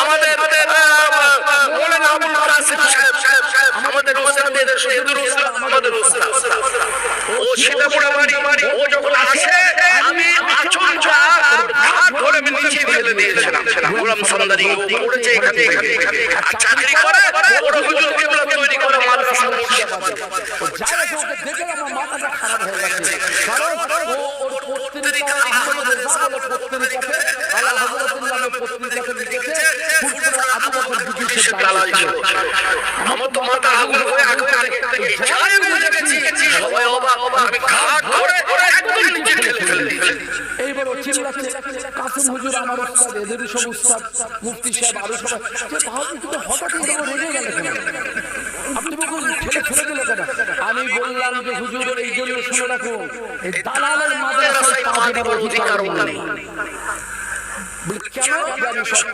আমাদের মৌলানা আবুল কাসিম সাহেব আমাদের ওস্তাদের শহীদুল ইসলাম আমাদের ওস্তাদ ও সীতাপুরে বাড়ি ও যখন আসে আমি আচমকা হাত ধরে নিচে ফেলে দিয়েছিলাম গোলাম সান্দারি পড়েছে এখানে আর চাকরি করে বড় হুজুর কিবলা তৈরি করে মাদ্রাসা মুর্শিদাবাদ যারা ওকে দেখে আমার মাথাটা খারাপ হয়ে গেছে কারণ ও ওর পত্রিকা আহমদের জামাল পত্রিকাতে আলা হযরতুল্লাহ পত্রিকাতে লিখেছে ফুরফুরা আবু বকর বিদেশে দালাল ছিল আমার তো মাথা আগুন হয়ে আগুন যাই বুঝে গেছি সবাই অবাক আমি ঘাট ধরে একদম নিচে ফেলে দিয়েছি এইবার ও চিল্লাচ্ছে কাসিম হুজুর আমার উস্তাদ এদেরই সব উস্তাদ মুফতি সাহেব আরো সবাই যে তাহলে কিন্তু হঠাৎ করে রেগে গেল কেন আপনি বলুন ফেলে দিল কেন আমি বললাম যে হুজুর এই জন্য শুনে রাখুন এই দালালের মাদ্রাসায় পা দেবার অধিকার নেই কেন জানি সব